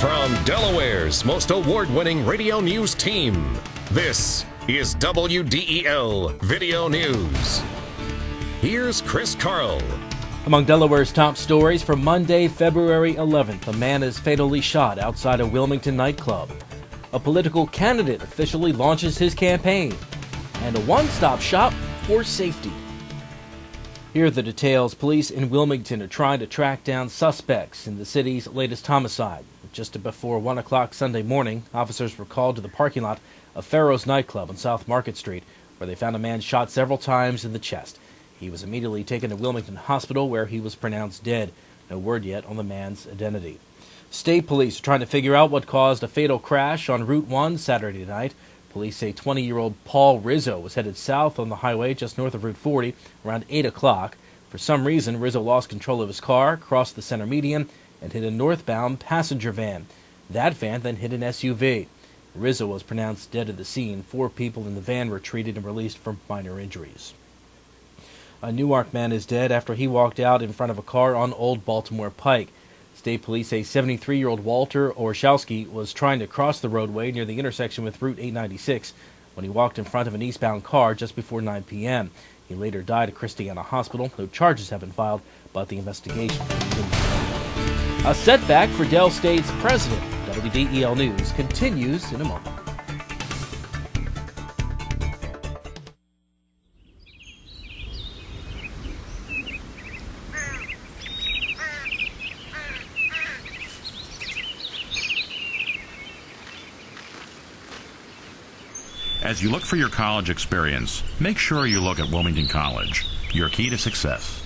From Delaware's most award-winning radio news team, this is WDEL Video News. Here's Chris Carl. Among Delaware's top stories from Monday, February 11th, a man is fatally shot outside a Wilmington nightclub. A political candidate officially launches his campaign. And a one-stop shop for safety. Here are the details. Police in Wilmington are trying to track down suspects in the city's latest homicide. Just before 1 o'clock Sunday morning, officers were called to the parking lot of Pharaoh's nightclub on South Market Street, where they found a man shot several times in the chest. He was immediately taken to Wilmington Hospital, where he was pronounced dead. No word yet on the man's identity. State police are trying to figure out what caused a fatal crash on Route 1 Saturday night. Police say 20-year-old Paul Rizzo was headed south on the highway just north of Route 40 around 8 o'clock. For some reason, Rizzo lost control of his car, crossed the center median, and hit a northbound passenger van. That van then hit an SUV. Rizzo was pronounced dead at the scene. 4 people in the van were treated and released for minor injuries. A Newark man is dead after he walked out in front of a car on Old Baltimore Pike. State police say 73-year-old Walter Orszowski was trying to cross the roadway near the intersection with Route 896 when he walked in front of an eastbound car just before 9 p.m. He later died at Christiana Hospital. No charges have been filed, but the investigation continues. A setback for Del State's president. WDEL News continues in a moment. As you look for your college experience, make sure you look at Wilmington College, your key to success.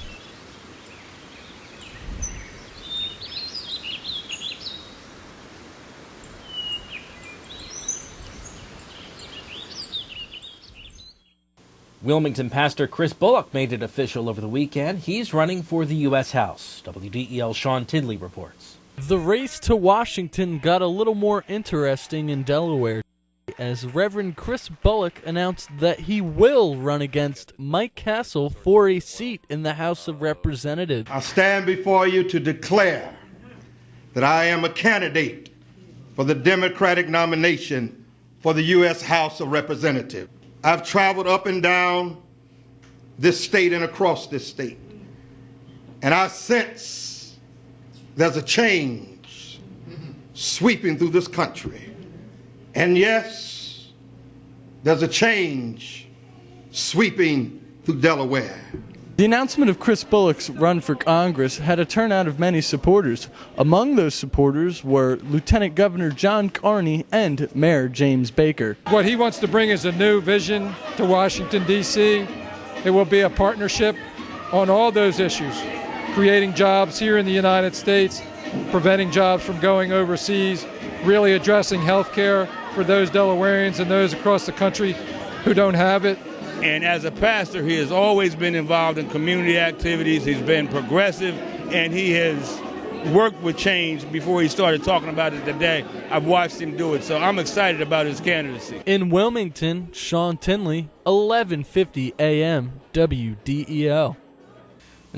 Wilmington pastor Chris Bullock made it official over the weekend. He's running for the U.S. House. WDEL Sean Tinley reports. The race to Washington got a little more interesting in Delaware as Reverend Chris Bullock announced that he will run against Mike Castle for a seat in the House of Representatives. I stand before you to declare that I am a candidate for the Democratic nomination for the U.S. House of Representatives. I've traveled up and down this state and across this state, and I sense there's a change sweeping through this country. And yes, there's a change sweeping through Delaware. The announcement of Chris Bullock's run for Congress had a turnout of many supporters. Among those supporters were Lieutenant Governor John Carney and Mayor James Baker. What he wants to bring is a new vision to Washington, D.C. It will be a partnership on all those issues, creating jobs here in the United States, preventing jobs from going overseas, really addressing health care for those Delawareans and those across the country who don't have it. And as a pastor, he has always been involved in community activities. He's been progressive, and he has worked with change before he started talking about it today. I've watched him do it, so I'm excited about his candidacy. In Wilmington, Sean Tinley, 1150 AM, WDEL.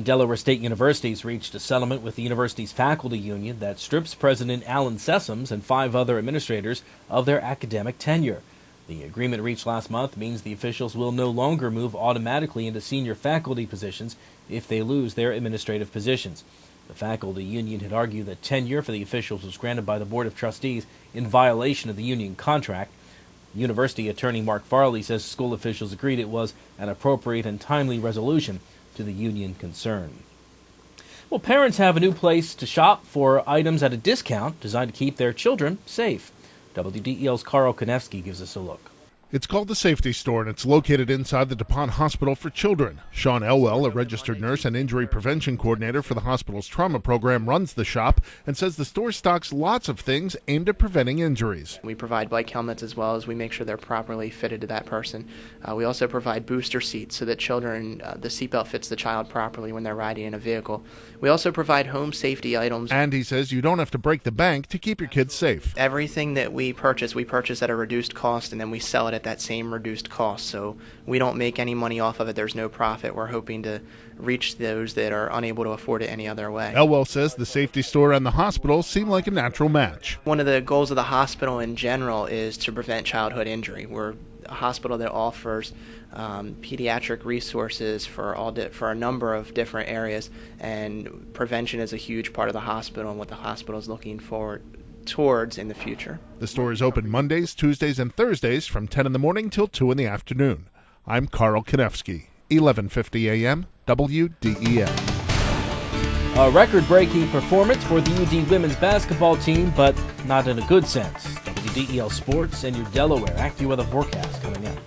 Delaware State University has reached a settlement with the university's faculty union that strips President Alan Sessoms and 5 other administrators of their academic tenure. The agreement reached last month means the officials will no longer move automatically into senior faculty positions if they lose their administrative positions. The faculty union had argued that tenure for the officials was granted by the Board of Trustees in violation of the union contract. University attorney Mark Farley says school officials agreed it was an appropriate and timely resolution to the union concern. Well, parents have a new place to shop for items at a discount designed to keep their children safe. WDEL's Carl Konevsky gives us a look. It's called the Safety Store, and it's located inside the DuPont Hospital for Children. Sean Elwell, a registered nurse and injury prevention coordinator for the hospital's trauma program, runs the shop and says the store stocks lots of things aimed at preventing injuries. We provide bike helmets as well as we make sure they're properly fitted to that person. We also provide booster seats so that children, the seatbelt fits the child properly when they're riding in a vehicle. We also provide home safety items. And he says you don't have to break the bank to keep your kids safe. Everything that we purchase at a reduced cost, and then we sell it at at that same reduced cost. So we don't make any money off of it. There's no profit. We're hoping to reach those that are unable to afford it any other way. Elwell says the safety store and the hospital seem like a natural match. One of the goals of the hospital in general is to prevent childhood injury. We're a hospital that offers pediatric resources for a number of different areas, and prevention is a huge part of the hospital and what the hospital is looking forward towards in the future. The store is open Mondays, Tuesdays, and Thursdays from 10 in the morning till 2 in the afternoon. I'm Carl Konevsky, 1150 AM, WDEL. A record-breaking performance for the UD women's basketball team, but not in a good sense. WDEL Sports and your Delaware AccuWeather forecast coming up.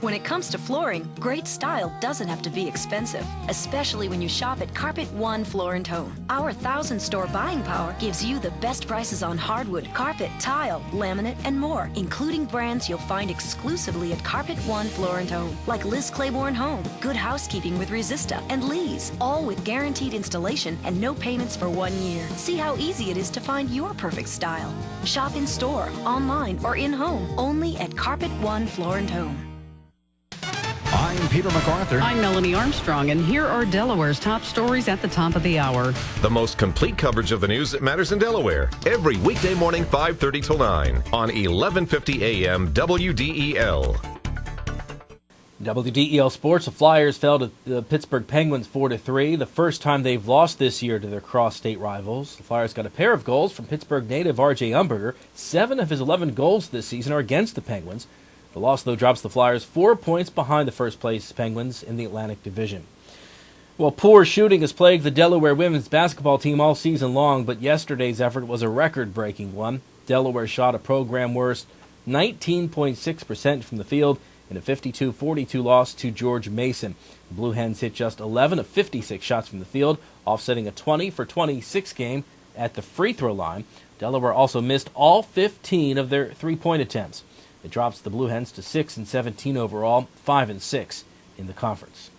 When it comes to flooring, great style doesn't have to be expensive, especially when you shop at Carpet One Floor & Home. Our 1,000-store buying power gives you the best prices on hardwood, carpet, tile, laminate, and more, including brands you'll find exclusively at Carpet One Floor & Home, like Liz Claiborne Home, Good Housekeeping with Resista, and Lee's, all with guaranteed installation and no payments for 1 year. See how easy it is to find your perfect style. Shop in store, online, or in-home, only at Carpet One Floor & Home. I'm Peter MacArthur. I'm Melanie Armstrong, and here are Delaware's top stories at the top of the hour. The most complete coverage of the news that matters in Delaware. Every weekday morning, 5:30 till 9 on 1150 AM WDEL. WDEL Sports, the Flyers fell to the Pittsburgh Penguins 4-3, the first time they've lost this year to their cross-state rivals. The Flyers got a pair of goals from Pittsburgh native R.J. Umberger. 7 of his 11 goals this season are against the Penguins. The loss, though, drops the Flyers 4 points behind the first-place Penguins in the Atlantic Division. Well, poor shooting has plagued the Delaware women's basketball team all season long, but yesterday's effort was a record-breaking one. Delaware shot a program-worst 19.6% from the field in a 52-42 loss to George Mason. The Blue Hens hit just 11 of 56 shots from the field, offsetting a 20-for-26 game at the free-throw line. Delaware also missed all 15 of their three-point attempts. It drops the Blue Hens to 6-17 overall, 5-6 in the conference.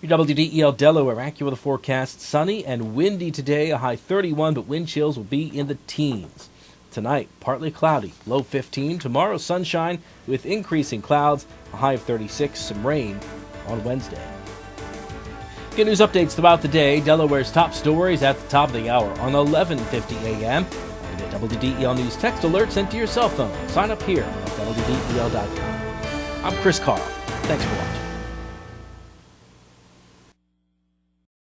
Your WDEL Delaware AccuWeather forecast: sunny and windy today, a high 31, but wind chills will be in the teens. Tonight, partly cloudy, low 15. Tomorrow, sunshine with increasing clouds, a high of 36, some rain on Wednesday. Get news updates throughout the day. Delaware's top stories at the top of the hour on 1150 AM. Get WDEL News text alerts sent to your cell phone. Sign up here at WDEL.com. I'm Chris Carl. Thanks for watching.